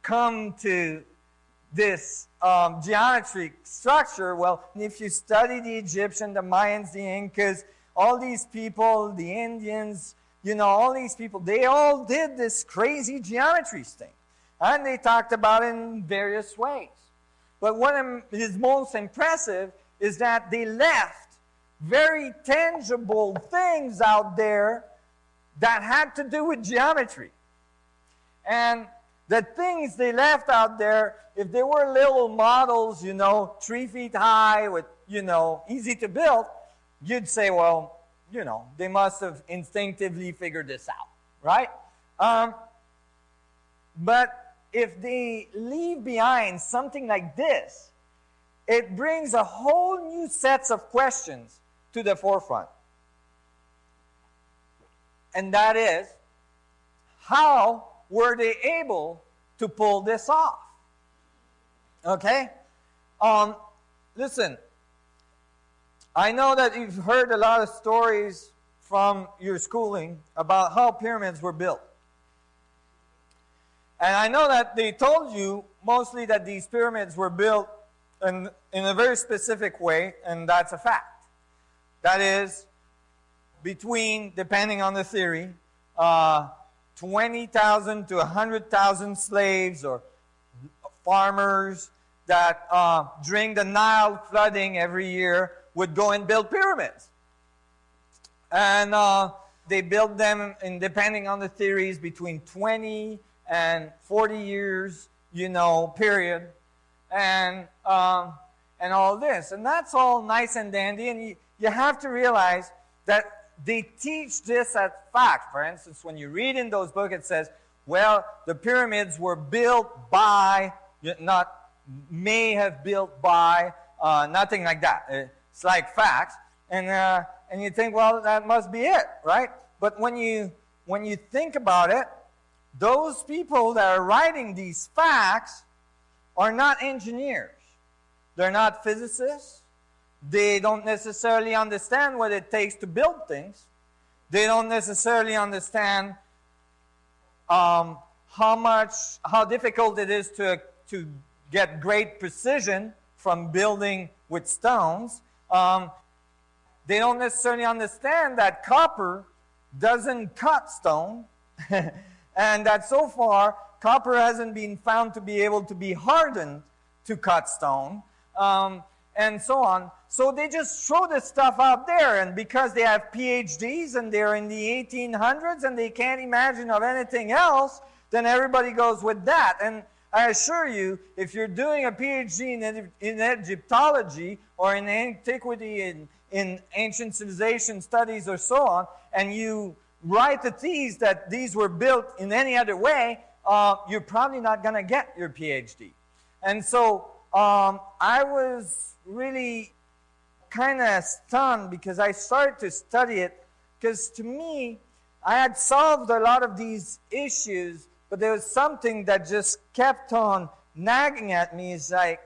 come to this geometric structure? Well, if you study the Egyptian, the Mayans, the Incas, all these people, the Indians, all these people, they all did this crazy geometry thing. And they talked about it in various ways. But what is most impressive is that they left very tangible things out there that had to do with geometry. And the things they left out there, if they were little models, 3 feet high with, easy to build, you'd say, well, they must have instinctively figured this out, right? But if they leave behind something like this, it brings a whole new set of questions to the forefront. And that is, how were they able to pull this off? Okay? Listen, I know that you've heard a lot of stories from your schooling about how pyramids were built. And I know that they told you mostly that these pyramids were built in a very specific way, and that's a fact. That is, between, depending on the theory, 20,000 to 100,000 slaves or farmers that during the Nile flooding every year would go and build pyramids. And they built them, in, depending on the theories, between 20 and 40 years, period. And all this. And that's all nice and dandy. And you have to realize that they teach this as fact. For instance, when you read in those books, it says, well, the pyramids were built by, not may have built by, nothing like that. It's like facts. And you think, well, that must be it, right? But when you think about it, those people that are writing these facts are not engineers. They're not physicists. They don't necessarily understand what it takes to build things. They don't necessarily understand how difficult it is to get great precision from building with stones. They don't necessarily understand that copper doesn't cut stone, and that so far copper hasn't been found to be able to be hardened to cut stone, and so on. So they just throw this stuff out there, and because they have PhDs and they're in the 1800s and they can't imagine of anything else, then everybody goes with that. And I assure you, if you're doing a PhD in Egyptology or in antiquity, in ancient civilization studies or so on, and you write a thesis that these were built in any other way, you're probably not going to get your PhD. And so I was really kind of stunned because I started to study it, because to me, I had solved a lot of these issues, but there was something that just kept on nagging at me. It's like,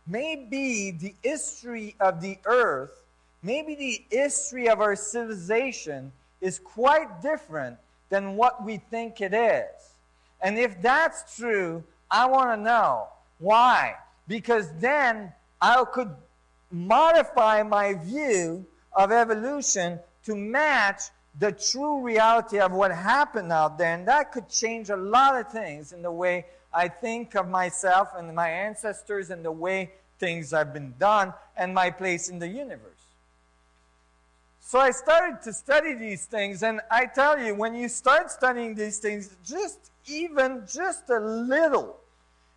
maybe the history of the earth, maybe the history of our civilization is quite different than what we think it is. And if that's true, I want to know why. Because then I could modify my view of evolution to match the true reality of what happened out there. And that could change a lot of things in the way I think of myself and my ancestors and the way things have been done and my place in the universe. So I started to study these things, and I tell you, when you start studying these things, just a little,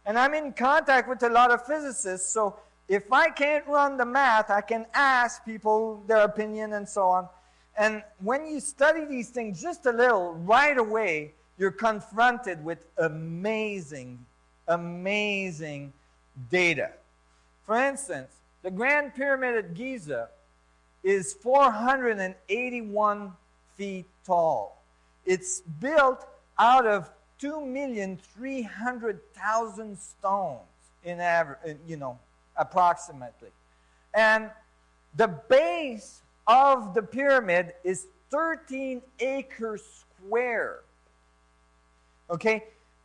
and I'm in contact with a lot of physicists, so if I can't run the math, I can ask people their opinion and so on. And when you study these things just a little, right away, you're confronted with amazing, amazing data. For instance, the Grand Pyramid at Giza is 481 feet tall. It's built out of 2,300,000 stones in average, approximately. And the base of the pyramid is 13 acres square. Okay?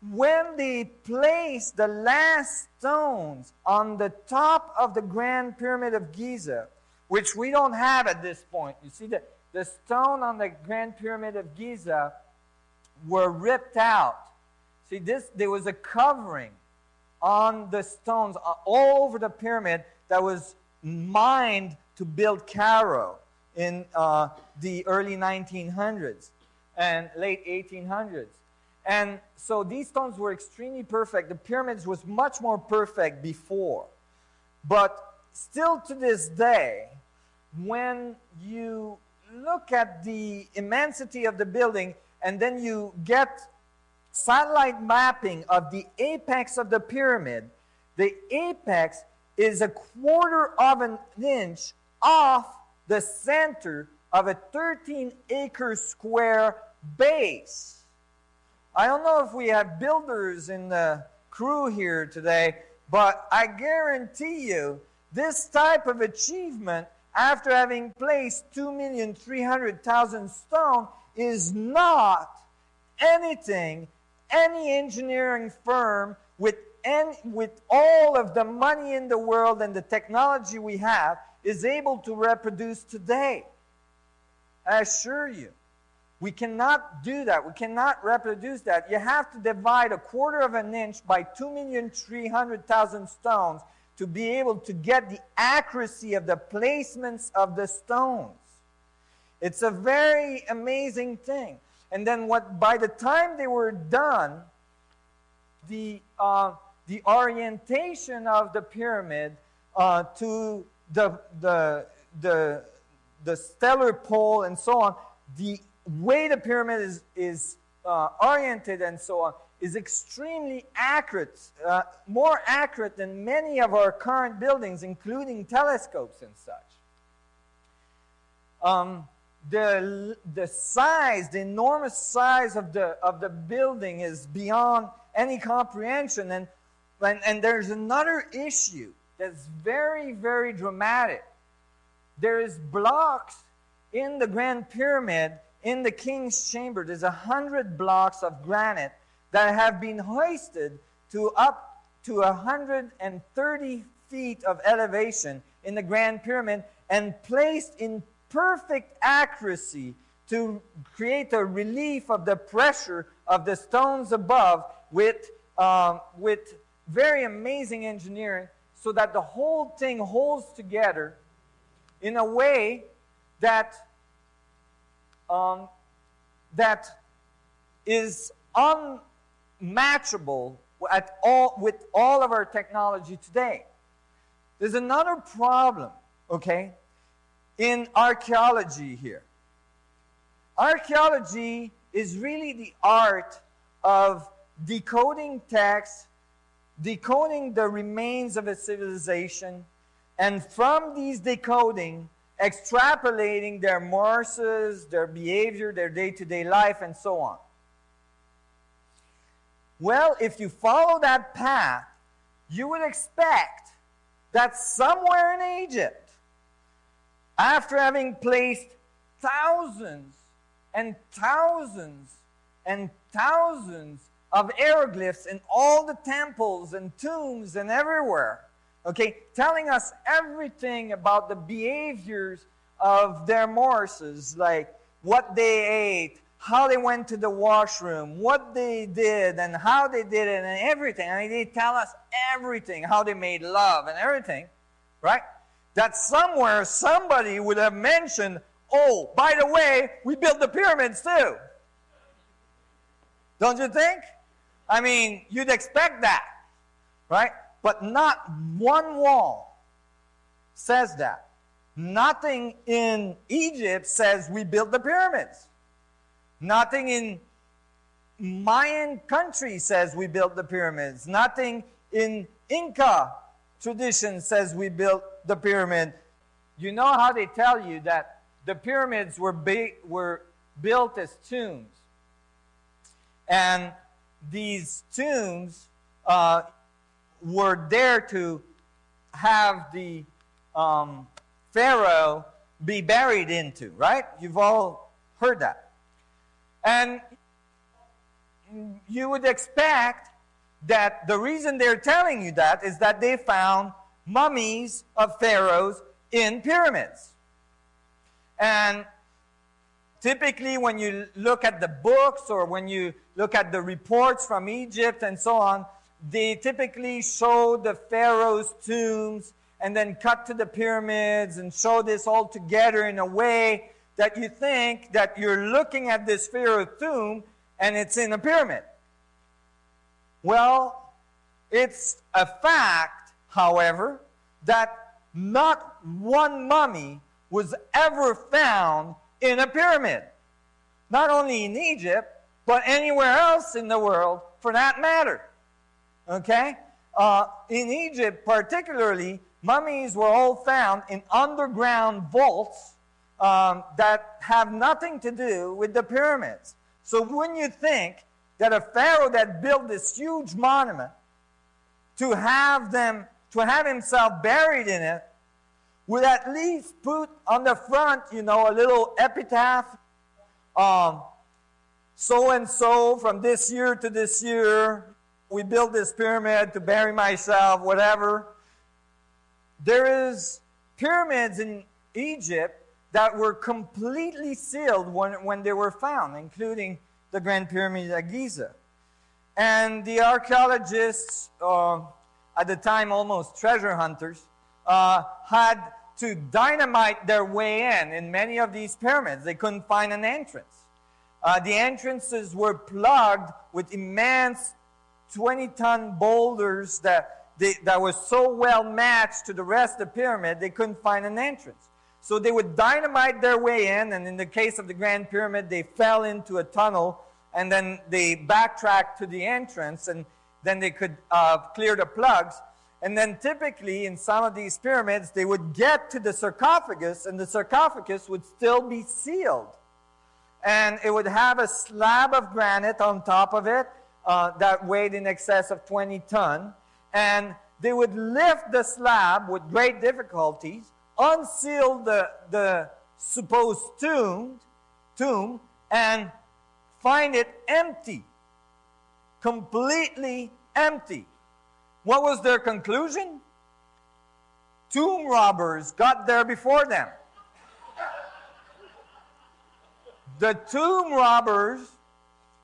when they placed the last stones on the top of the Grand Pyramid of Giza, which we don't have at this point. You see, the stone on the Grand Pyramid of Giza were ripped out. See, there was a covering on the stones all over the pyramid that was mined to build Cairo in the early 1900s and late 1800s. And so these stones were extremely perfect. The pyramids was much more perfect before. But still to this day, when you look at the immensity of the building and then you get satellite mapping of the apex of the pyramid, the apex is 1/4 of an inch off the center of a 13-acre square base. I don't know if we have builders in the crew here today, but I guarantee you this type of achievement, after having placed 2,300,000 stone, is not anything any engineering firm with all of the money in the world and the technology we have is able to reproduce today. I assure you. We cannot do that. We cannot reproduce that. You have to divide 1/4 of an inch by 2,300,000 stones to be able to get the accuracy of the placements of the stones. It's a very amazing thing. And then by the time they were done, the orientation of the pyramid to the stellar pole and so on, the way the pyramid is oriented and so on is extremely accurate, more accurate than many of our current buildings, including telescopes and such. The size, the enormous size of the building is beyond any comprehension. And there's another issue that's very, very dramatic. There is blocks in the Grand Pyramid, in the King's Chamber. There's 100 blocks of granite that have been hoisted to up to 130 feet of elevation in the Grand Pyramid and placed in perfect accuracy to create a relief of the pressure of the stones above with very amazing engineering, so that the whole thing holds together in a way that is unmatchable with all of our technology today. There's another problem, okay, in archaeology here. Archaeology is really the art of decoding text, decoding the remains of a civilization, and from these decoding, extrapolating their morses, their behavior, their day-to-day life, and so on. Well, if you follow that path, you would expect that somewhere in Egypt, after having placed thousands and thousands and thousands of hieroglyphs in all the temples and tombs and everywhere, okay, telling us everything about the behaviors of their morses, like what they ate, how they went to the washroom, what they did, and how they did it, and everything. I mean, they tell us everything, how they made love and everything, right? That somewhere somebody would have mentioned, oh, by the way, we built the pyramids too. Don't you think? I mean, you'd expect that, right? But not one wall says that. Nothing in Egypt says we built the pyramids. Nothing in Mayan country says we built the pyramids. Nothing in Inca tradition says we built the pyramid. You know how they tell you that the pyramids were built as tombs. And these tombs were there to have the pharaoh be buried into, right? You've all heard that. And you would expect that the reason they're telling you that is that they found mummies of pharaohs in pyramids. And typically when you look at the books or when you look at the reports from Egypt and so on, they typically show the pharaoh's tombs and then cut to the pyramids and show this all together in a way that you think that you're looking at this pharaoh tomb and it's in a pyramid. Well, it's a fact, however, that not one mummy was ever found in a pyramid. Not only in Egypt, but anywhere else in the world for that matter. Okay? In Egypt particularly, mummies were all found in underground vaults that have nothing to do with the pyramids. So when you think that a pharaoh that built this huge monument to have himself buried in it would at least put on the front, a little epitaph, so and so from this year to this year, we built this pyramid to bury myself, whatever. There is pyramids in Egypt that were completely sealed when they were found, including the Grand Pyramid at Giza. And the archaeologists, at the time almost treasure hunters, had to dynamite their way in many of these pyramids. They couldn't find an entrance. The entrances were plugged with immense 20-ton boulders that was so well matched to the rest of the pyramid, they couldn't find an entrance. So they would dynamite their way in, and in the case of the Grand Pyramid, they fell into a tunnel, and then they backtracked to the entrance, and then they could clear the plugs. And then typically, in some of these pyramids, they would get to the sarcophagus, and the sarcophagus would still be sealed. And it would have a slab of granite on top of it that weighed in excess of 20 tons. And they would lift the slab with great difficulties, unseal the supposed tomb, and find it empty, completely empty. What was their conclusion? Tomb robbers got there before them. The tomb robbers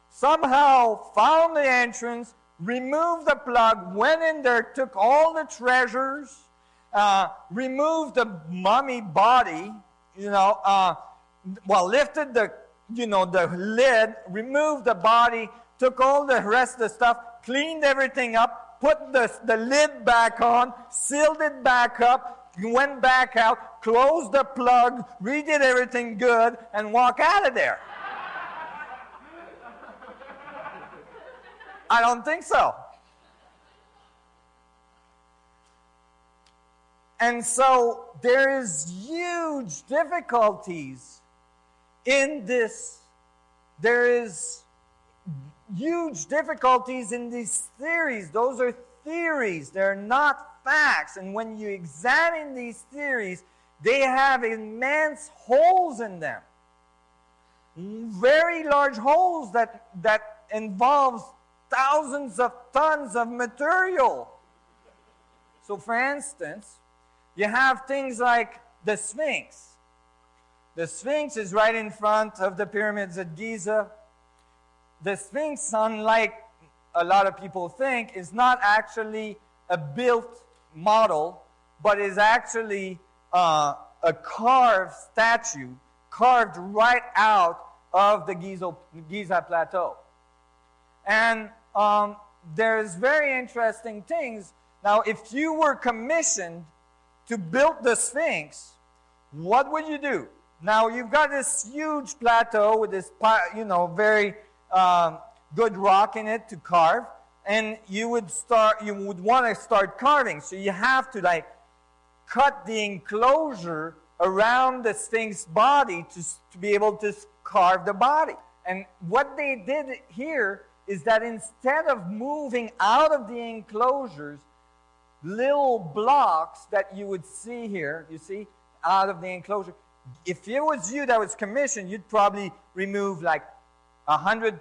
somehow found the entrance, removed the plug, went in there, took all the treasures, removed the mummy body, lifted the lid, removed the body, took all the rest of the stuff, cleaned everything up, put the lid back on, sealed it back up, went back out, closed the plug, redid everything good, and walk out of there. I don't think so. And so there is huge difficulties in this. There is huge difficulties in these theories. Those are theories. They're not facts. And when you examine these theories, they have immense holes in them. Very large holes that involves thousands of tons of material. So for instance, you have things like the Sphinx. The Sphinx is right in front of the pyramids at Giza. The Sphinx, unlike a lot of people think, is not actually a built model, but is actually a carved statue, carved right out of the Giza Plateau. And there's very interesting things. Now, if you were commissioned to build the Sphinx, what would you do? Now, you've got this huge plateau with this, very good rock in it to carve, and you would want to start carving. So you have to cut the enclosure around the Sphinx body to be able to carve the body. And what they did here is that instead of moving out of the enclosures, little blocks that you would see here, you see, out of the enclosure, if it was you that was commissioned, you'd probably remove 100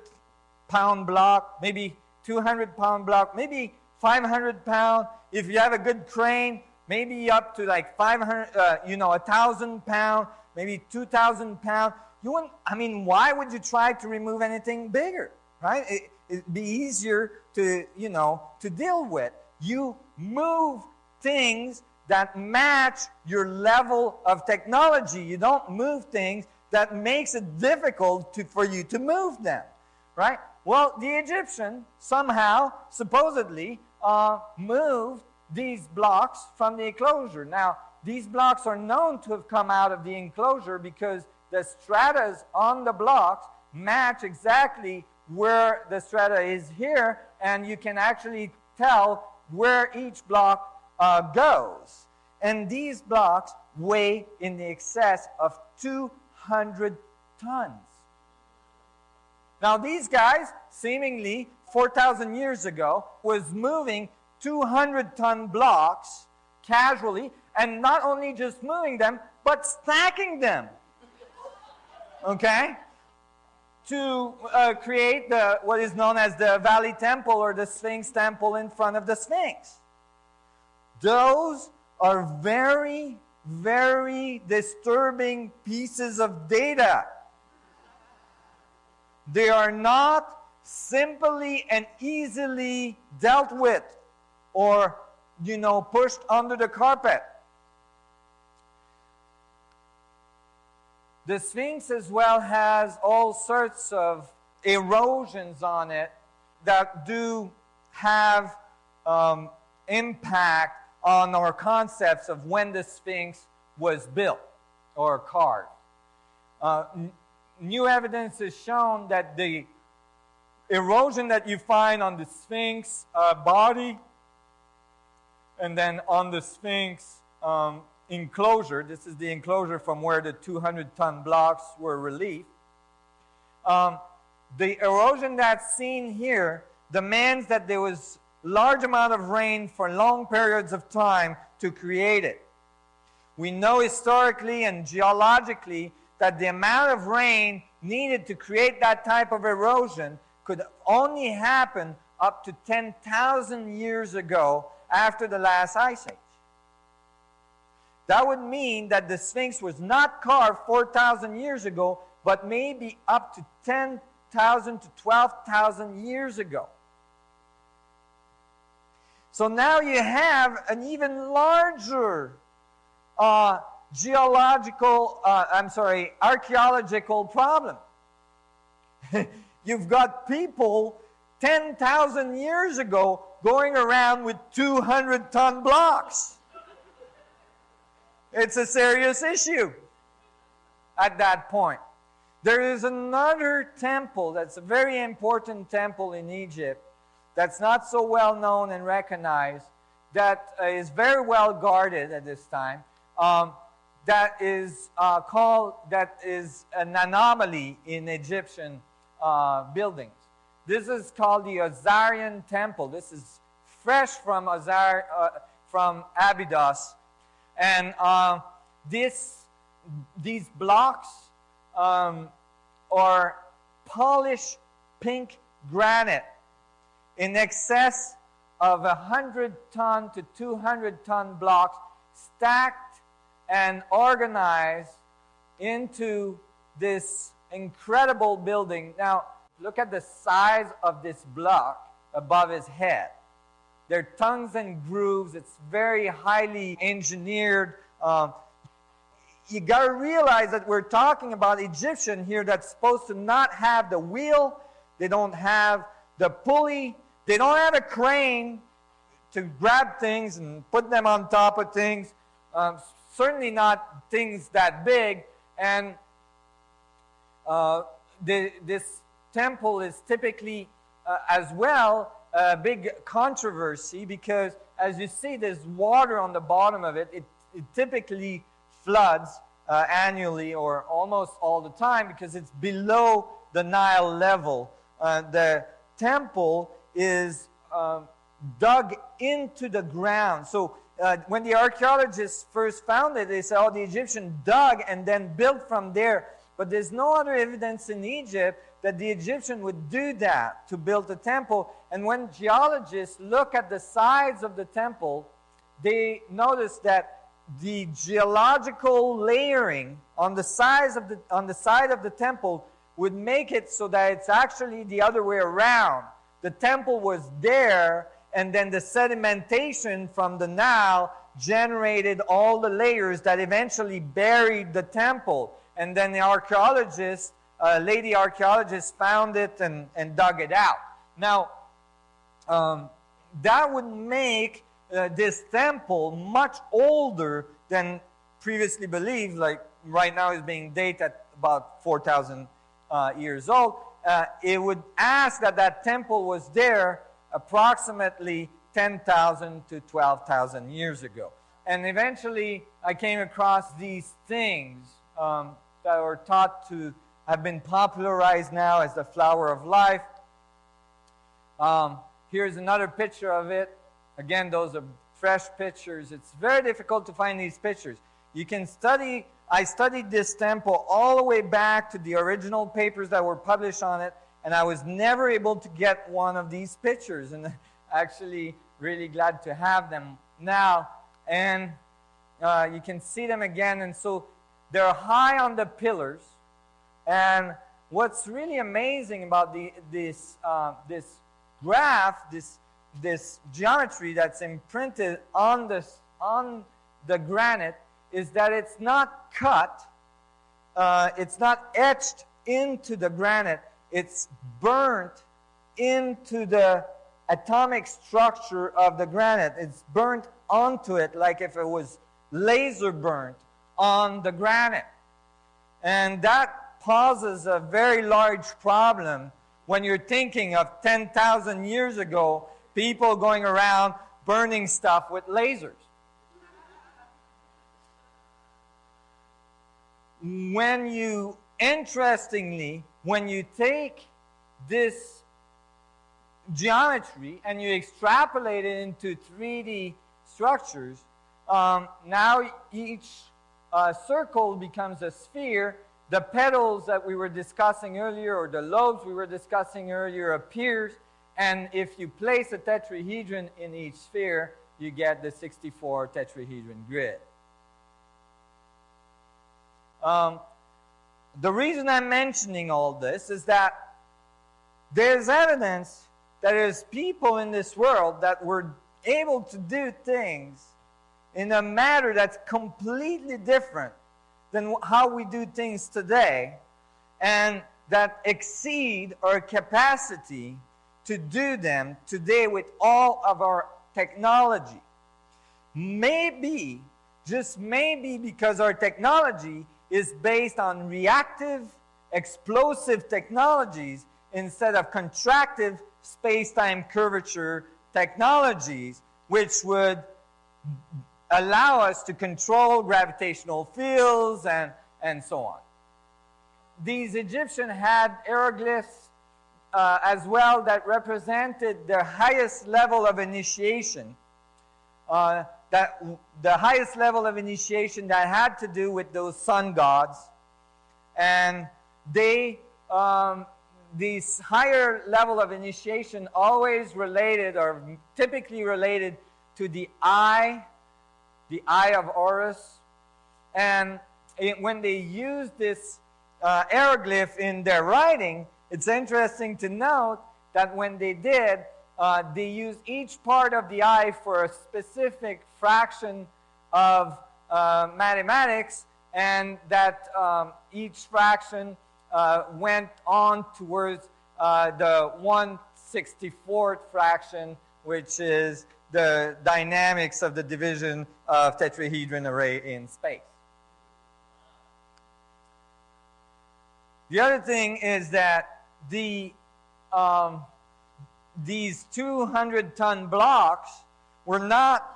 pound block, maybe 200-pound block, maybe 500-pound. If you have a good crane, maybe up to like 500, 1,000 pound, maybe 2,000 pound. Why would you try to remove anything bigger, right? It'd be easier to deal with. You move things that match your level of technology. You don't move things that makes it difficult for you to move them, right? Well, the Egyptian somehow, supposedly, moved these blocks from the enclosure. Now, these blocks are known to have come out of the enclosure because the stratas on the blocks match exactly where the strata is here, and you can actually tell where each block goes. And these blocks weigh in the excess of 200 tons. Now, these guys, seemingly 4,000 years ago, was moving 200-ton blocks casually, and not only just moving them, but stacking them. Okay? To create what is known as the Valley Temple or the Sphinx Temple in front of the Sphinx. Those are very, very disturbing pieces of data. They are not simply and easily dealt with or, pushed under the carpet. The Sphinx as well has all sorts of erosions on it that do have impact on our concepts of when the Sphinx was built or carved. New evidence has shown that the erosion that you find on the Sphinx body and then on the Sphinx enclosure, this is the enclosure from where the 200-ton blocks were relieved. The erosion that's seen here demands that there was large amount of rain for long periods of time to create it. We know historically and geologically that the amount of rain needed to create that type of erosion could only happen up to 10,000 years ago after the last ice age. That would mean that the Sphinx was not carved 4,000 years ago, but maybe up to 10,000 to 12,000 years ago. So now you have an even larger archaeological problem. You've got people 10,000 years ago going around with 200-ton blocks. It's a serious issue at that point. There is another temple that's a very important temple in Egypt that's not so well known and recognized, that is very well guarded at this time, that is an anomaly in Egyptian buildings. This is called the Osirian Temple. This is fresh from Abydos. And these blocks are polished pink granite in excess of 100-ton to 200-ton blocks stacked and organized into this incredible building. Now, look at the size of this block above his head. There are tongues and grooves. It's very highly engineered. You got to realize that we're talking about Egyptian here that's supposed to not have the wheel. They don't have the pulley. They don't have a crane to grab things and put them on top of things. Certainly not things that big. And this temple is typically as well a big controversy because, as you see, there's water on the bottom of it. It typically floods annually or almost all the time because it's below the Nile level. The temple is dug into the ground. So when the archaeologists first found it, they said, oh, the Egyptian dug and then built from there. But there's no other evidence in Egypt that the Egyptian would do that to build the temple. And when geologists look at the sides of the temple, they notice that the geological layering on the side of the temple would make it so that it's actually the other way around. The temple was there, and then the sedimentation from the Nile generated all the layers that eventually buried the temple. And then the archaeologists, lady archaeologists, found it and dug it out. Now, that would make this temple much older than previously believed. Like right now is being dated at about 4,000 years old. It would ask that temple was there approximately 10,000 to 12,000 years ago. And eventually I came across these things that were thought to have been popularized now as the flower of life. Here's another picture of it. Again, those are fresh pictures. It's very difficult to find these pictures. You can study, I studied this temple all the way back to the original papers that were published on it, and I was never able to get one of these pictures. And actually really glad to have them now. And you can see them again. And so they're high on the pillars. And what's really amazing about this graph, this geometry that's imprinted on the granite, is that it's not cut, it's not etched into the granite, it's burnt into the atomic structure of the granite. It's burnt onto it like if it was laser burnt on the granite. And that poses a very large problem when you're thinking of 10,000 years ago, people going around burning stuff with lasers. Interestingly, when you take this geometry and you extrapolate it into 3D structures, now each circle becomes a sphere. The petals that we were discussing earlier, or the lobes we were discussing earlier, appears, and if you place a tetrahedron in each sphere, you get the 64 tetrahedron grid. The reason I'm mentioning all this is that there's evidence that there's people in this world that were able to do things in a manner that's completely different than how we do things today, and that exceed our capacity to do them today with all of our technology. Maybe, just maybe, because our technology is based on reactive, explosive technologies instead of contractive space-time curvature technologies, which would allow us to control gravitational fields and so on. These Egyptians had hieroglyphs as well that represented the highest level of initiation. The highest level of initiation that had to do with those sun gods. And they, these higher level of initiation always related, or typically related, to the eye of Horus. And when they use this hieroglyph in their writing, it's interesting to note that when they did, they used each part of the eye for a specific fraction of mathematics, and that each fraction went on towards the 1/64th fraction, which is the dynamics of the division of tetrahedron array in space. The other thing is that these 200-ton blocks were not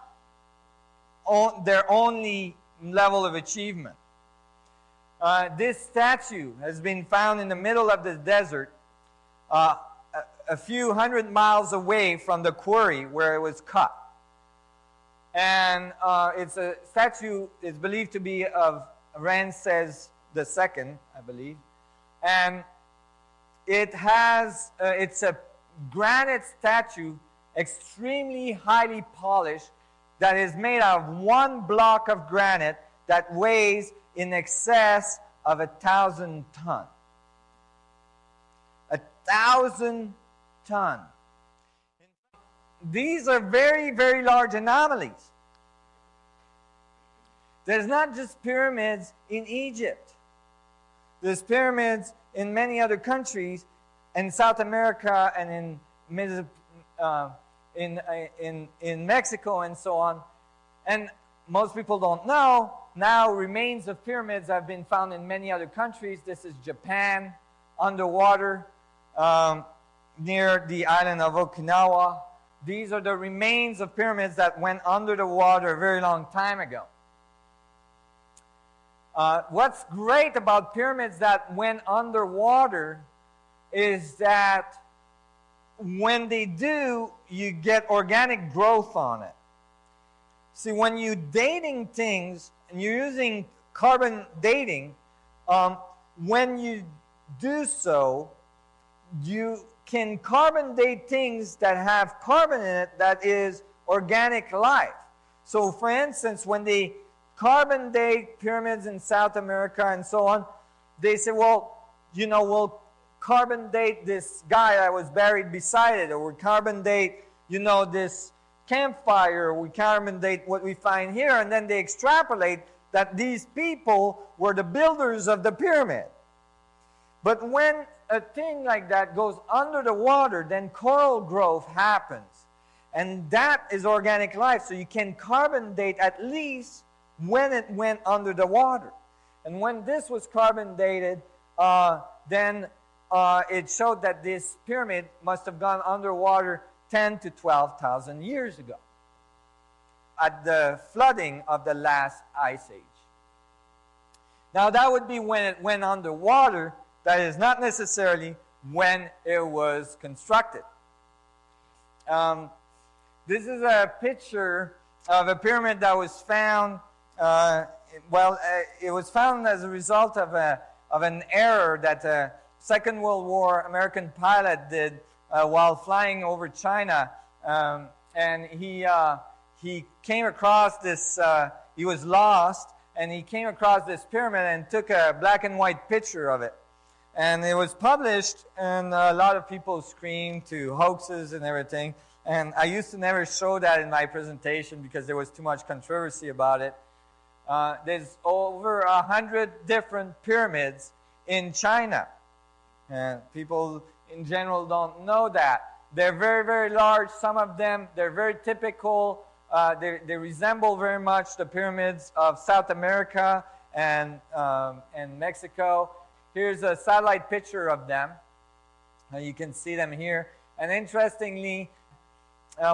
their only level of achievement. This statue has been found in the middle of the desert, a few hundred miles away from the quarry where it was cut. And it's a statue is believed to be of Ramses II, I believe. And it's a granite statue, extremely highly polished, that is made out of one block of granite that weighs in excess of 1,000 tons. 1,000 tons. These are very, very large anomalies. There's not just pyramids in Egypt. There's pyramids in many other countries, in South America and in Mexico and so on. And most people don't know, now remains of pyramids have been found in many other countries. This is Japan, underwater, near the island of Okinawa. These are the remains of pyramids that went under the water a very long time ago. What's great about pyramids that went underwater is that when they do, you get organic growth on it. See, when you're dating things, and you're using carbon dating, when you do so, you can carbon date things that have carbon in it that is organic life. So, for instance, when they carbon date pyramids in South America and so on, they say, well, we'll carbon date this guy that was buried beside it, or we carbon date, this campfire, or we carbon date what we find here, and then they extrapolate that these people were the builders of the pyramid. But when a thing like that goes under the water, then coral growth happens. And that is organic life. So you can carbon date at least when it went under the water. And when this was carbon dated, then it showed that this pyramid must have gone underwater 10 to 12,000 years ago, at the flooding of the last ice age. Now that would be when it went underwater. That is not necessarily when it was constructed. This is a picture of a pyramid that was found. It was found as a result of an error that a Second World War American pilot did while flying over China, and he came across this. He was lost, and he came across this pyramid and took a black and white picture of it. And it was published, and a lot of people screamed to hoaxes and everything. And I used to never show that in my presentation because there was too much controversy about it. There's over 100 different pyramids in China. And people in general don't know that. They're very, very large. Some of them, they're very typical. They resemble very much the pyramids of South America and Mexico. Here's a satellite picture of them. You can see them here. And interestingly,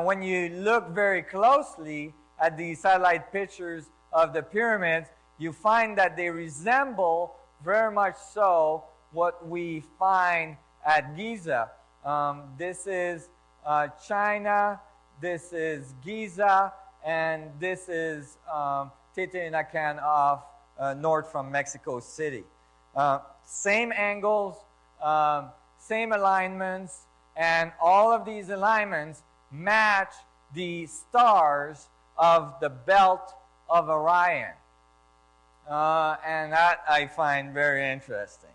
when you look very closely at the satellite pictures of the pyramids, you find that they resemble very much so what we find at Giza. This is China, this is Giza, and this is Teotihuacan off north from Mexico City. Same angles, same alignments, and all of these alignments match the stars of the belt of Orion. And that I find very interesting.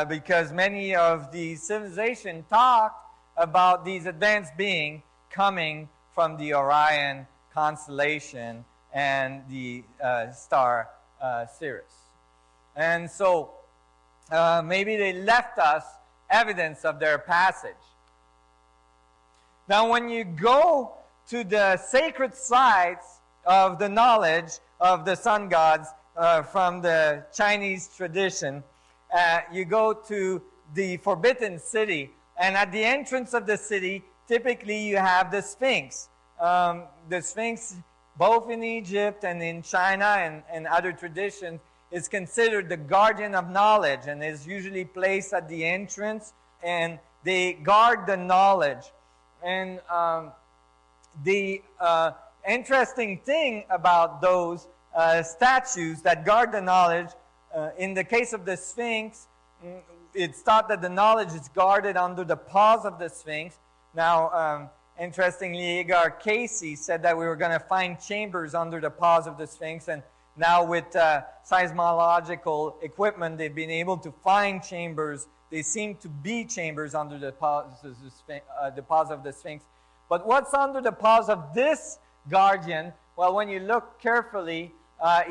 Because many of the civilizations talked about these advanced beings coming from the Orion constellation and the star Sirius. And so maybe they left us evidence of their passage. Now, when you go to the sacred sites of the knowledge of the sun gods from the Chinese tradition, you go to the Forbidden City, and at the entrance of the city, typically you have the Sphinx. The Sphinx, both in Egypt and in China and other traditions, is considered the guardian of knowledge and is usually placed at the entrance, and they guard the knowledge. And the interesting thing about those statues that guard the knowledge, in the case of the Sphinx, it's thought that the knowledge is guarded under the paws of the Sphinx. Now, interestingly, Edgar Casey said that we were going to find chambers under the paws of the Sphinx, and now with seismological equipment, they've been able to find chambers. They seem to be chambers under the paws of the Sphinx. But what's under the paws of this guardian? Well, when you look carefully,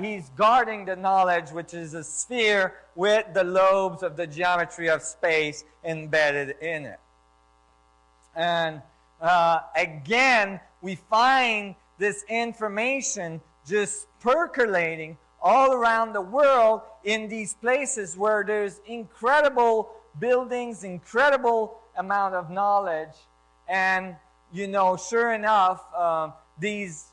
he's guarding the knowledge, which is a sphere with the lobes of the geometry of space embedded in it. And again, we find this information just percolating all around the world in these places where there's incredible buildings, incredible amount of knowledge. And, you know, sure enough, these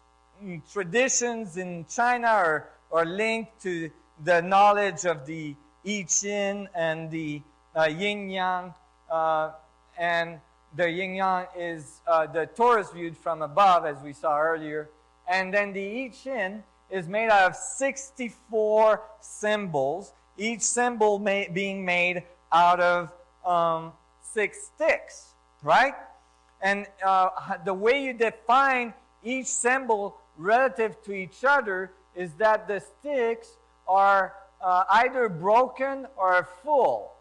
traditions in China are linked to the knowledge of the I Ching and the Yin Yang. And the Yin Yang is the torus viewed from above, as we saw earlier. And then the I Ching is made out of 64 symbols, each symbol being made out of 6 sticks, right? And the way you define each symbol relative to each other is that the sticks are either broken or full.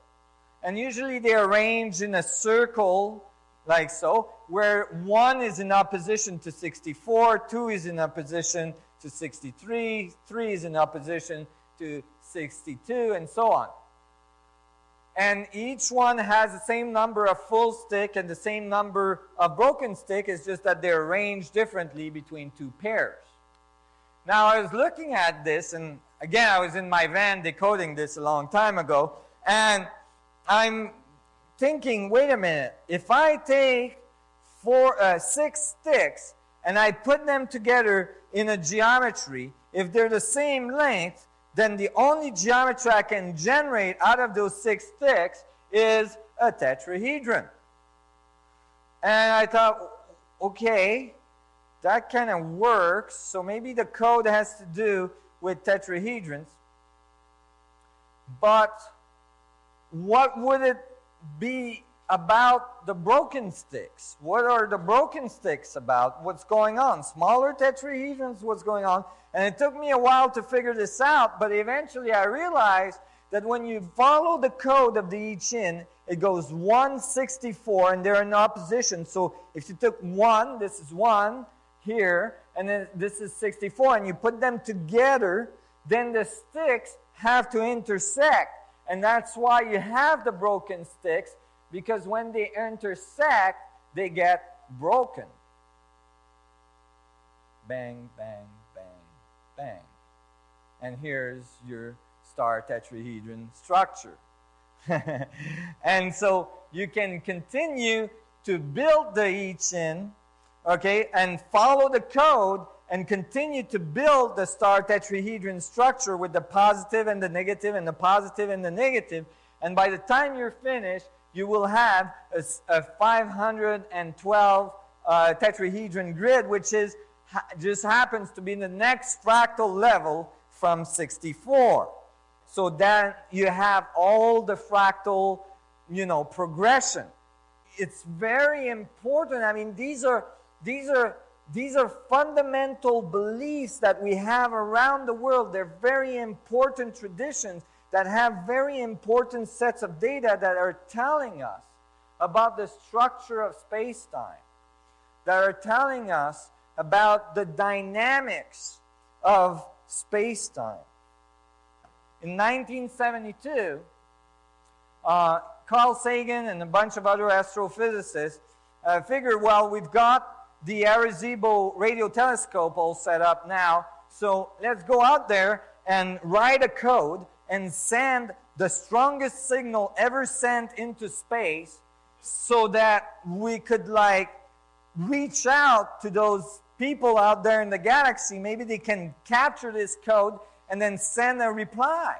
And usually they are arranged in a circle like so, where 1 is in opposition to 64, 2 is in opposition to 63, 3 is in opposition to 62, and so on. And each one has the same number of full stick and the same number of broken stick. It's just that they're arranged differently between 2 pairs. Now, I was looking at this, and again, I was in my van decoding this a long time ago, and I'm thinking, wait a minute, if I take 6 sticks and I put them together in a geometry, if they're the same length, then the only geometry I can generate out of those 6 sticks is a tetrahedron. And I thought, okay, that kind of works, so maybe the code has to do with tetrahedrons. But what would it be about the broken sticks? What are the broken sticks about? What's going on? Smaller tetrahedrons, what's going on? And it took me a while to figure this out, but eventually I realized that when you follow the code of the I Ching, it goes 164, and they're in opposition. So if you took 1, this is 1 here, and then this is 64, and you put them together, then the sticks have to intersect. And that's why you have the broken sticks, because when they intersect, they get broken. Bang, bang, bang, bang. And here's your star tetrahedron structure. And so you can continue to build the I Ching, okay, and follow the code and continue to build the star tetrahedron structure with the positive and the negative and the positive and the negative. And by the time you're finished, you will have a 512 tetrahedron grid, which is just happens to be the next fractal level from 64. So then you have all the fractal, progression. It's very important. I mean, these are fundamental beliefs that we have around the world. They're very important traditions that have very important sets of data that are telling us about the structure of space-time, that are telling us about the dynamics of space-time. In 1972, Carl Sagan and a bunch of other astrophysicists figured, well, we've got the Arecibo radio telescope all set up now, so let's go out there and write a code and send the strongest signal ever sent into space so that we could, reach out to those people out there in the galaxy. Maybe they can capture this code and then send a reply.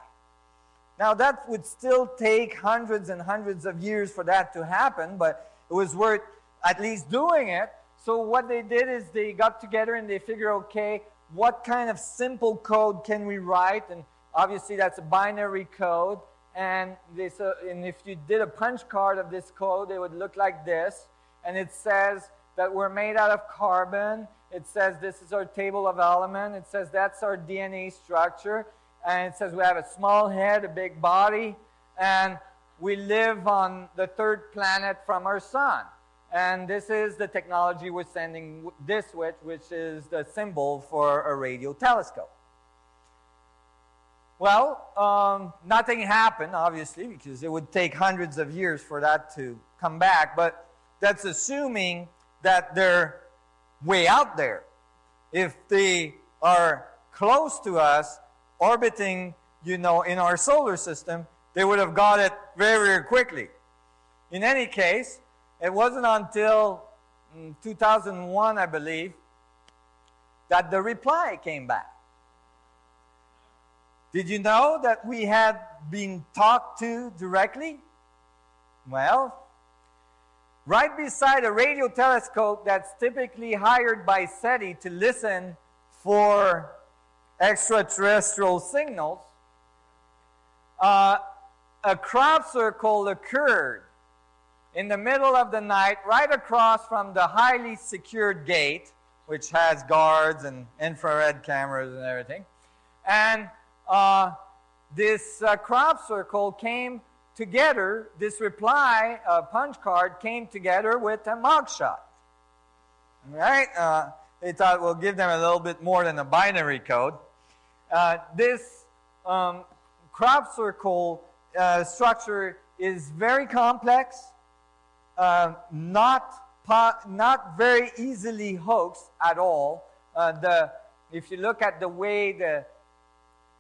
Now, that would still take hundreds and hundreds of years for that to happen, but it was worth at least doing it. So what they did is they got together and they figured, okay, what kind of simple code can we write? And obviously that's a binary code. and if you did a punch card of this code, it would look like this. And it says that we're made out of carbon. It says this is our table of elements. It says that's our DNA structure. And it says we have a small head, a big body, and we live on the third planet from our sun. And this is the technology we're sending this with, which is the symbol for a radio telescope. Well, nothing happened, obviously, because it would take hundreds of years for that to come back. But that's assuming that they're way out there. If they are close to us, orbiting, in our solar system, they would have got it very, very quickly. In any case, it wasn't until 2001, I believe, that the reply came back. Did you know that we had been talked to directly? Well, right beside a radio telescope that's typically hired by SETI to listen for extraterrestrial signals, a crop circle occurred in the middle of the night, right across from the highly secured gate, which has guards and infrared cameras and everything. And this crop circle came together, this reply punch card came together with a mugshot. Right? They thought we'll give them a little bit more than a binary code. This crop circle structure is very complex, not very easily hoaxed at all. If you look at the way the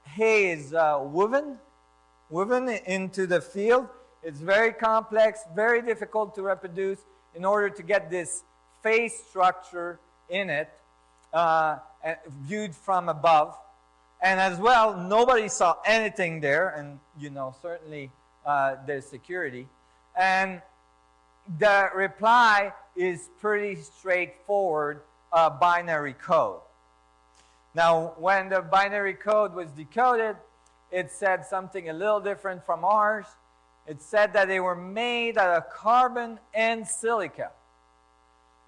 hay is woven into the field, it's very complex, very difficult to reproduce in order to get this face structure in it viewed from above. And as well, nobody saw anything there, and certainly there's security. And the reply is pretty straightforward, binary code. Now, when the binary code was decoded, it said something a little different from ours. It said that they were made out of carbon and silica.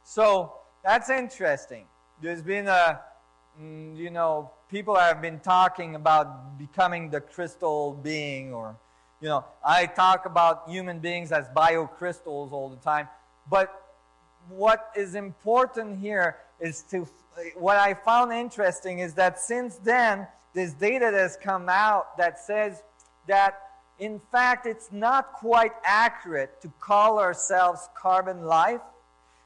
So that's interesting. There's been people have been talking about becoming the crystal being, or, I talk about human beings as biocrystals all the time. But what is important here is what I found interesting is that since then, this data has come out that says that, in fact, it's not quite accurate to call ourselves carbon life,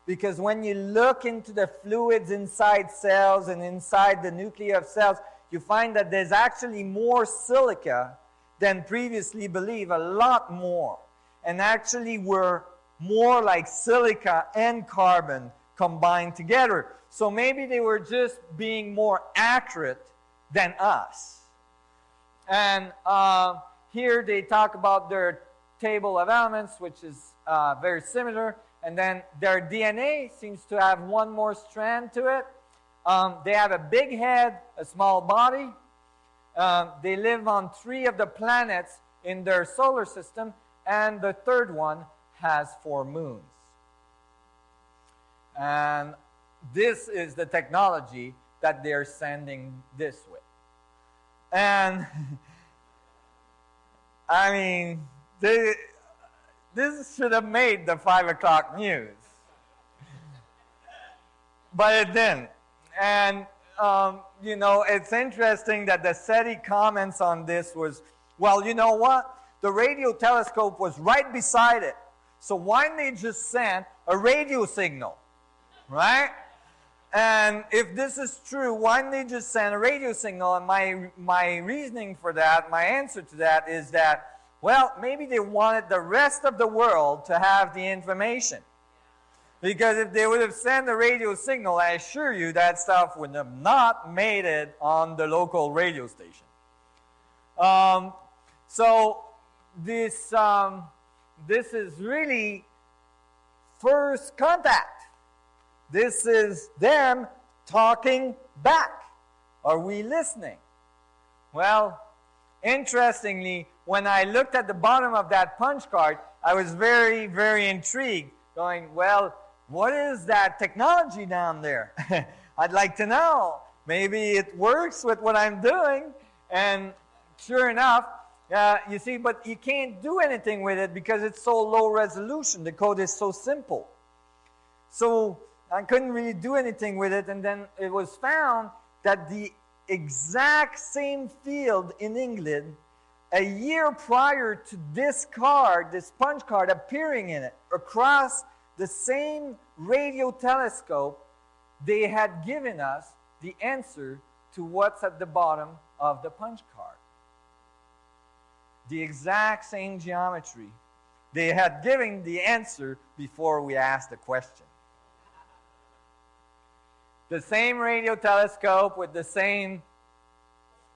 because when you look into the fluids inside cells and inside the nuclei of cells, you find that there's actually more silica than previously believed, a lot more. And actually, we're more like silica and carbon combined together. So maybe they were just being more accurate than us. And here they talk about their table of elements, which is very similar. And then their DNA seems to have one more strand to it. They have a big head, a small body. They live on 3 of the planets in their solar system, and the third one has 4 moons. And this is the technology that they're sending this with. And I mean, this should have made the 5 o'clock news. But it didn't. And, it's interesting that the SETI comments on this was, well, you know what? The radio telescope was right beside it. So why didn't they just send a radio signal, right? And if this is true, why didn't they just send a radio signal? And my reasoning for that, my answer to that is that, well, maybe they wanted the rest of the world to have the information. Because if they would have sent a radio signal, I assure you that stuff would have not made it on the local radio station. So this is really first contact. This is them talking back. Are we listening? Well, interestingly, when I looked at the bottom of that punch card, I was very, very intrigued, going, well, what is that technology down there? I'd like to know. Maybe it works with what I'm doing. And sure enough, you see, but you can't do anything with it because it's so low resolution. The code is so simple. So I couldn't really do anything with it. And then it was found that the exact same field in England, a year prior to this card, this punch card appearing in it, across the same radio telescope, they had given us the answer to what's at the bottom of the punch card. The exact same geometry. They had given the answer before we asked the question. The same radio telescope with the same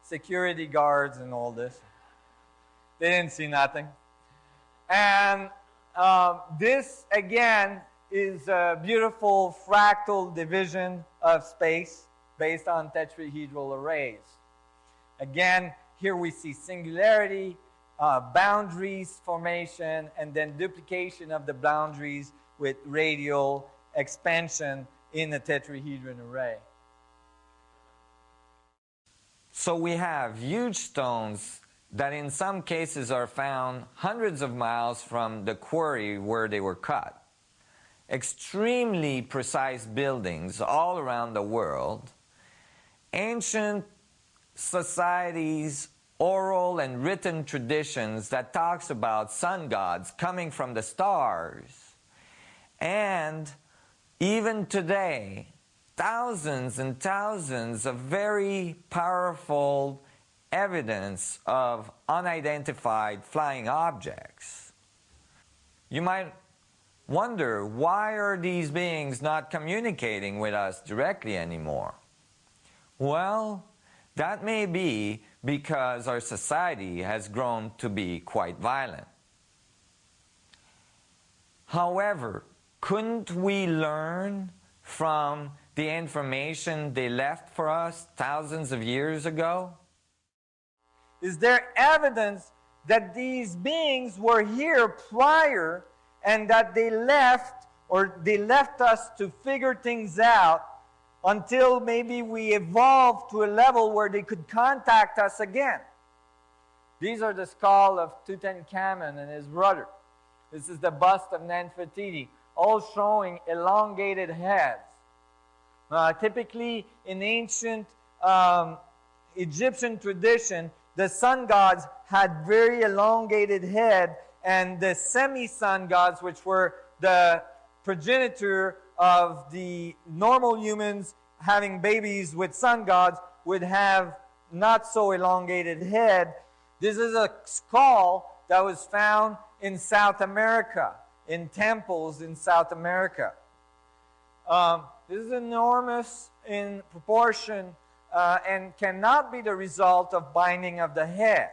security guards and all this. They didn't see nothing. And this, again, is a beautiful fractal division of space based on tetrahedral arrays. Again, here we see singularity, boundaries formation, and then duplication of the boundaries with radial expansion in a tetrahedron array. So we have huge stones that in some cases are found hundreds of miles from the quarry where they were cut. Extremely precise buildings all around the world. Ancient societies, oral and written traditions that talks about sun gods coming from the stars. And even today, thousands and thousands of very powerful evidence of unidentified flying objects. You might wonder, why are these beings not communicating with us directly anymore? Well, that may be because our society has grown to be quite violent. However, couldn't we learn from the information they left for us thousands of years ago? Is there evidence that these beings were here prior and that they left, or they left us to figure things out until maybe we evolved to a level where they could contact us again? These are the skull of Tutankhamun and his brother. This is the bust of Nefertiti, all showing elongated heads. Typically, in ancient Egyptian tradition, the sun gods had very elongated head, and the semi-sun gods, which were the progenitor of the normal humans having babies with sun gods, would have not so elongated head. This is a skull that was found in South America, in temples in South America. This is enormous in proportion and cannot be the result of binding of the head.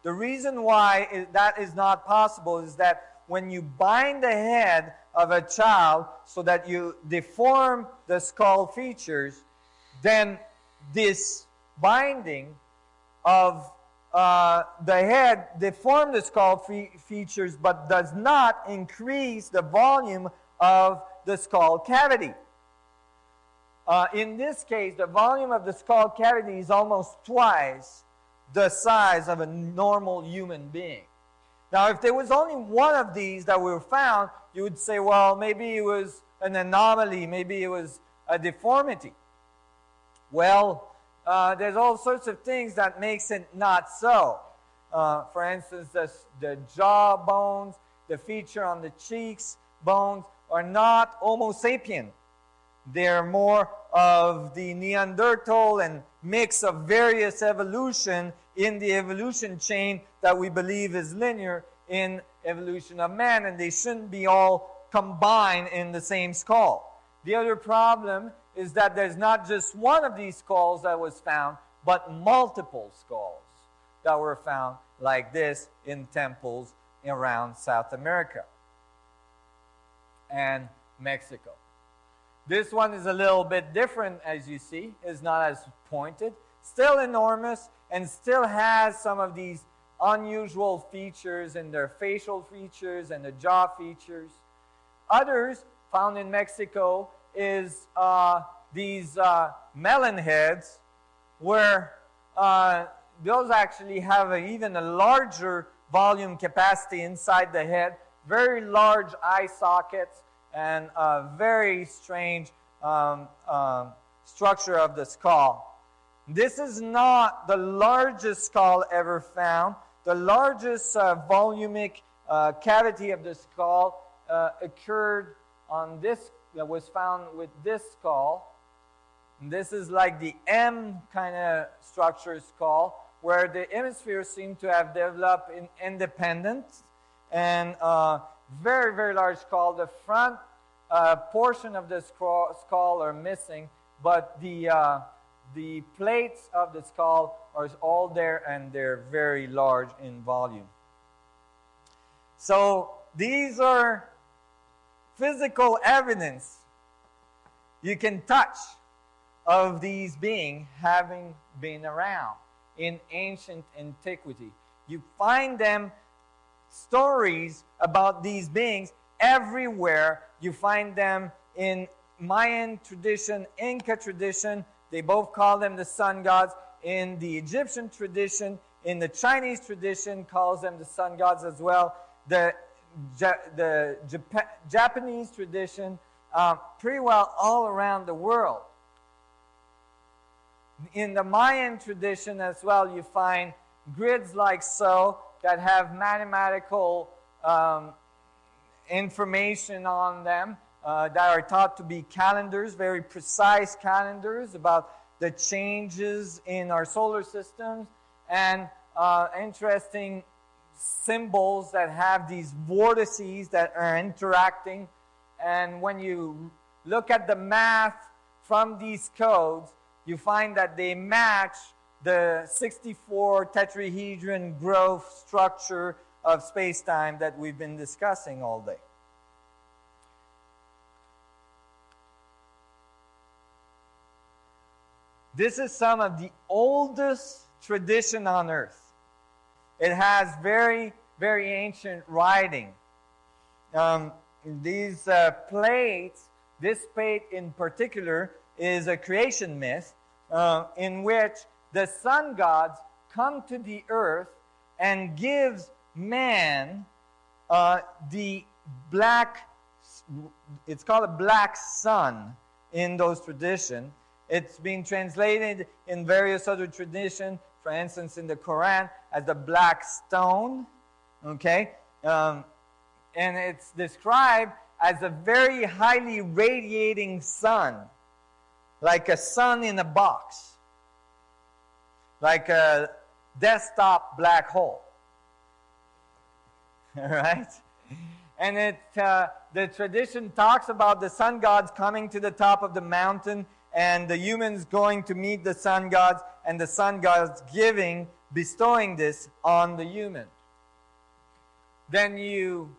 The reason why that is not possible is that when you bind the head of a child so that you deform the skull features, then this binding of the head deforms the skull features but does not increase the volume of the skull cavity. In this case, the volume of the skull cavity is almost twice the size of a normal human being. Now, if there was only one of these that were found, you would say, well, maybe it was an anomaly, maybe it was a deformity. Well, there's all sorts of things that makes it not so. For instance, the jaw bones, the feature on the cheeks bones are not Homo sapien. They're more of the Neanderthal and mix of various evolution in the evolution chain that we believe is linear in evolution of man, and they shouldn't be all combined in the same skull. The other problem is that there's not just one of these skulls that was found, but multiple skulls that were found like this in temples around South America and Mexico. This one is a little bit different, as you see. It's not as pointed. Still enormous and still has some of these unusual features in their facial features and the jaw features. Others found in Mexico is these melon heads, where those actually have even a larger volume capacity inside the head, very large eye sockets, and a very strange structure of the skull. This is not the largest skull ever found. The largest volumic cavity of the skull occurred on this, that was found with this skull. And this is like the M kind of structure skull, where the hemispheres seem to have developed in independence, and very, very large skull. The front portion of the skull are missing, but the plates of the skull are all there, and they're very large in volume. So these are physical evidence you can touch of these beings having been around in ancient antiquity. You find them, stories about these beings everywhere. You find them in Mayan tradition, Inca tradition. They both call them the sun gods. In the Egyptian tradition, in the Chinese tradition, calls them the sun gods as well. The Japanese tradition, pretty well all around the world. In the Mayan tradition as well, you find grids like so that have mathematical information on them that are thought to be calendars, very precise calendars about the changes in our solar systems, and interesting symbols that have these vortices that are interacting. And when you look at the math from these codes, you find that they match the 64 tetrahedron growth structure of space-time that we've been discussing all day. This is some of the oldest tradition on Earth. It has very, very ancient writing. These plates, this plate in particular, is a creation myth in which the sun gods come to the earth and gives man the black, it's called a black sun in those traditions. It's been translated in various other traditions, for instance in the Quran, as the black stone, okay? And it's described as a very highly radiating sun, like a sun in a box, like a desktop black hole. All right? And the tradition talks about the sun gods coming to the top of the mountain, and the humans going to meet the sun gods, and the sun gods bestowing this on the human. Then you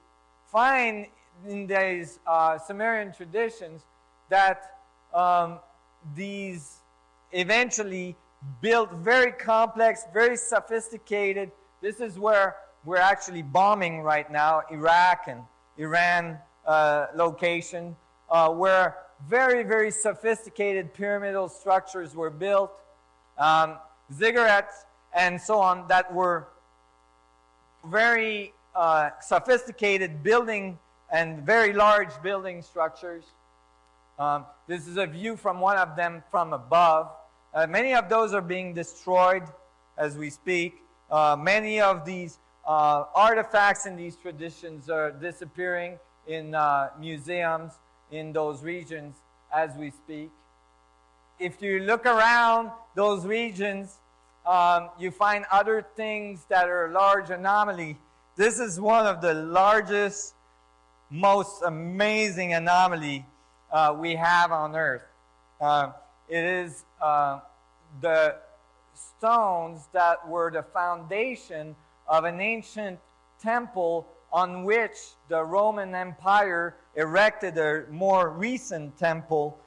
find in these Sumerian traditions that these eventually built very complex, very sophisticated. This is where we're actually bombing right now, Iraq and Iran location, where very, very sophisticated pyramidal structures were built, ziggurats and so on, that were very sophisticated building and very large building structures. This is a view from one of them from above. Many of those are being destroyed as we speak. Many of these artifacts in these traditions are disappearing in museums in those regions as we speak. If you look around those regions, you find other things that are large anomaly. This is one of the largest, most amazing anomaly we have on Earth. It is the stones that were the foundation of an ancient temple on which the Roman Empire erected a more recent temple,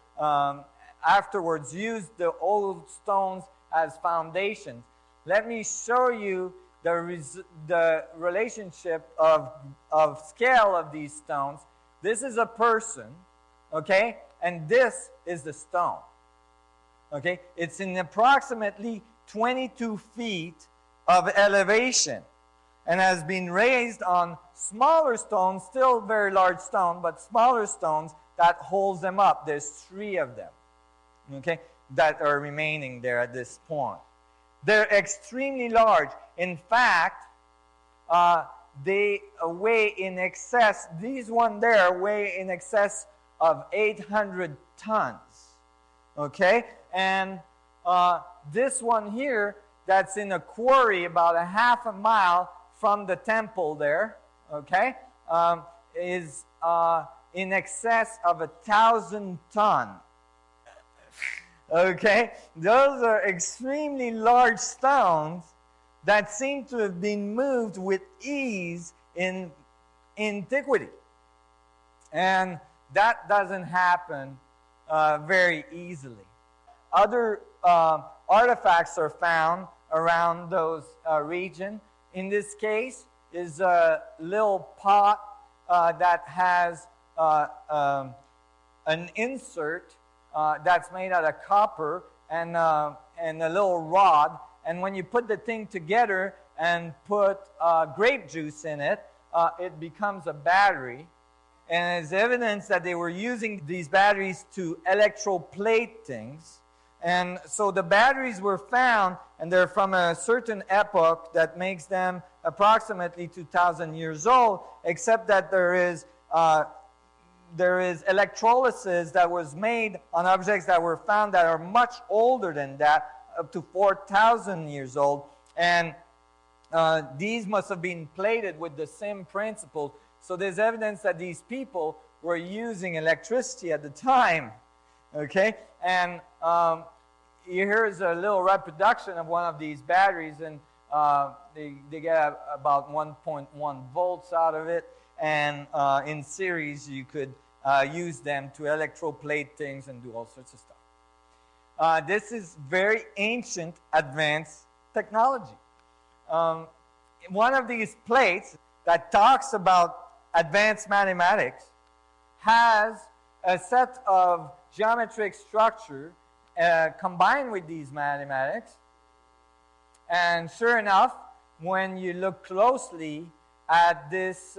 afterwards used the old stones as foundations. Let me show you the relationship of scale of these stones. This is a person, okay? And this is the stone, okay? It's in approximately 22 feet of elevation and has been raised on smaller stones, still very large stone, but smaller stones that holds them up. There's 3 of them, okay, that are remaining there at this point. They're extremely large. In fact, they weigh in excess, these one there weigh in excess of 800 tons, okay? And this one here, that's in a quarry about a half a mile from the temple there, okay, is in excess of 1,000 tons. Okay, those are extremely large stones that seem to have been moved with ease in antiquity. And that doesn't happen very easily. Other artifacts are found around those region. In this case is a little pot that has an insert that's made out of copper and a little rod. And when you put the thing together and put grape juice in it, it becomes a battery. And it's evidence that they were using these batteries to electroplate things. And so the batteries were found, and they're from a certain epoch that makes them approximately 2,000 years old, except that there is electrolysis that was made on objects that were found that are much older than that, up to 4,000 years old. And these must have been plated with the same principle. So there's evidence that these people were using electricity at the time. Okay? And here's a little reproduction of one of these batteries, and they get about 1.1 volts out of it. And in series, you could use them to electroplate things and do all sorts of stuff. This is very ancient, advanced technology. One of these plates that talks about advanced mathematics has a set of geometric structure combined with these mathematics. And sure enough, when you look closely at this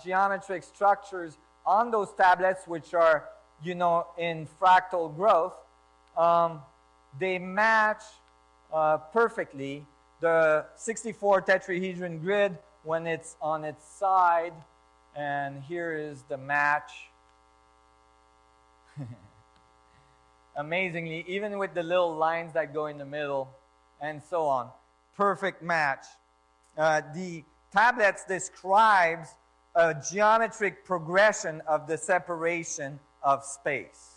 geometric structures on those tablets, which are, you know, in fractal growth, they match perfectly the 64 tetrahedron grid when it's on its side. And here is the match. Amazingly, even with the little lines that go in the middle and so on, perfect match. The tablets describes a geometric progression of the separation of space.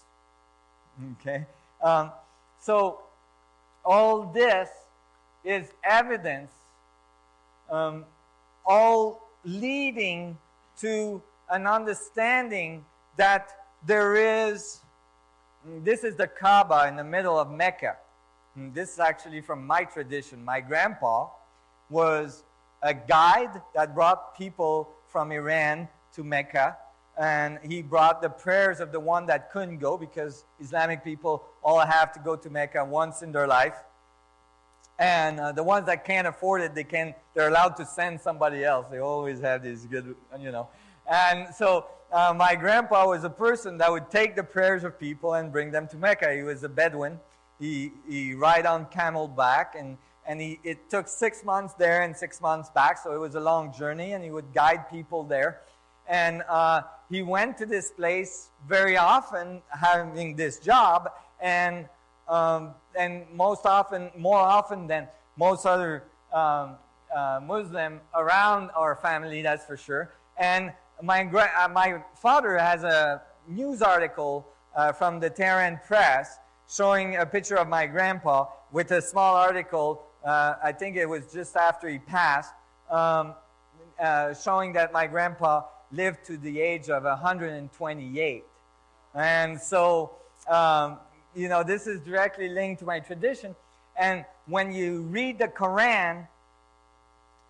Okay? So all this is evidence, all leading to an understanding that there is, this is the Kaaba in the middle of Mecca. This is actually from my tradition. My grandpa was a guide that brought people from Iran to Mecca, and he brought the prayers of the one that couldn't go, because Islamic people all have to go to Mecca once in their life. And the ones that can't afford it, they're allowed to send somebody else. They always have these good, you know. And so my grandpa was a person that would take the prayers of people and bring them to Mecca. He was a Bedouin. He ride on camel back, and it took 6 months there and 6 months back, so it was a long journey, and he would guide people there. And he went to this place very often, having this job, and more often than most other Muslim around our family, that's for sure. And my father has a news article from the Tehran press showing a picture of my grandpa with a small article, I think it was just after he passed, showing that my grandpa lived to the age of 128. And so, you know, this is directly linked to my tradition. And when you read the Quran,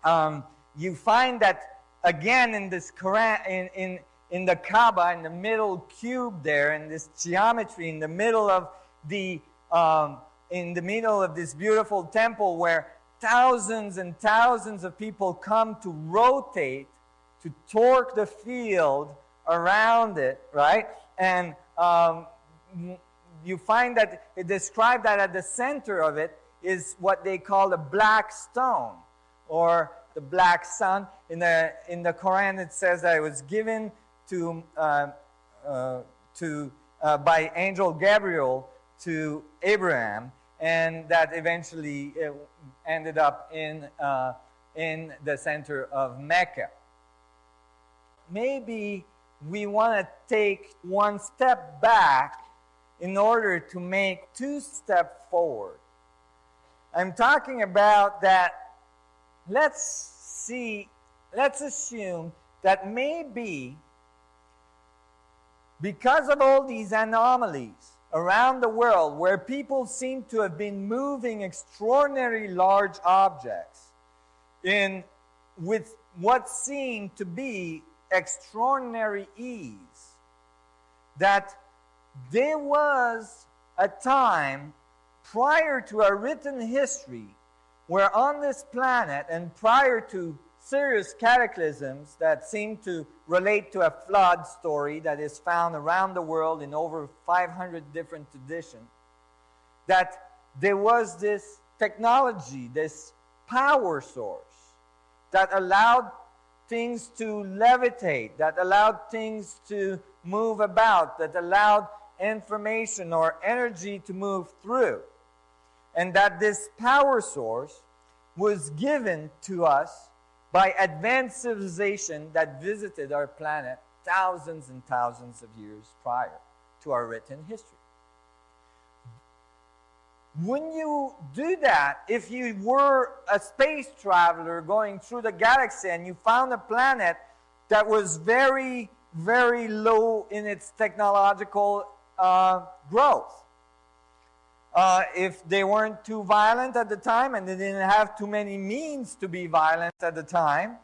You find that again in this Quran, in the Kaaba, in the middle cube there, in this geometry, in the middle of this beautiful temple where thousands and thousands of people come to rotate, to torque the field around it, right? And you find that it described that at the center of it is what they call the black stone, or the black sun. In the Quran, it says that it was given by angel Gabriel to Abraham, and that eventually ended up in the center of Mecca. Maybe we want to take one step back in order to make two steps forward. I'm talking about that. Let's assume that maybe because of all these anomalies around the world where people seem to have been moving extraordinarily large objects with what seemed to be extraordinary ease, that there was a time prior to our written history where on this planet, and prior to serious cataclysms that seem to relate to a flood story that is found around the world in over 500 different traditions, that there was this technology, this power source that allowed things to levitate, that allowed things to move about, that allowed information or energy to move through. And that this power source was given to us by advanced civilization that visited our planet thousands and thousands of years prior to our written history. When you do that, if you were a space traveler going through the galaxy and you found a planet that was very, very low in its technological growth, if they weren't too violent at the time and they didn't have too many means to be violent at the time,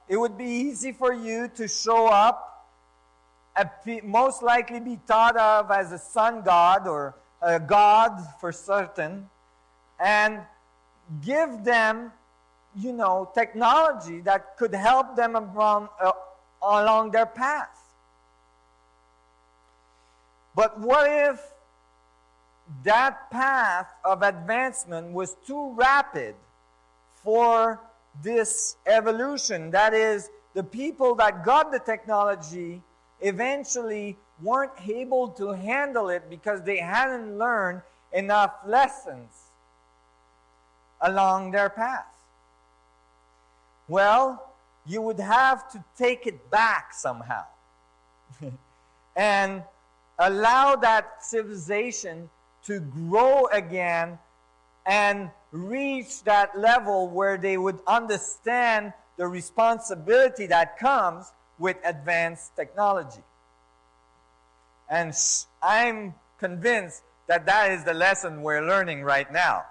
it would be easy for you to show up, most likely be thought of as a sun god or a god for certain, and give them, technology that could help them along their path. But what if that path of advancement was too rapid for this evolution? That is, the people that got the technology eventually weren't able to handle it because they hadn't learned enough lessons along their path. Well, you would have to take it back somehow and allow that civilization to grow again and reach that level where they would understand the responsibility that comes with advanced technology. And I'm convinced that that is the lesson we're learning right now.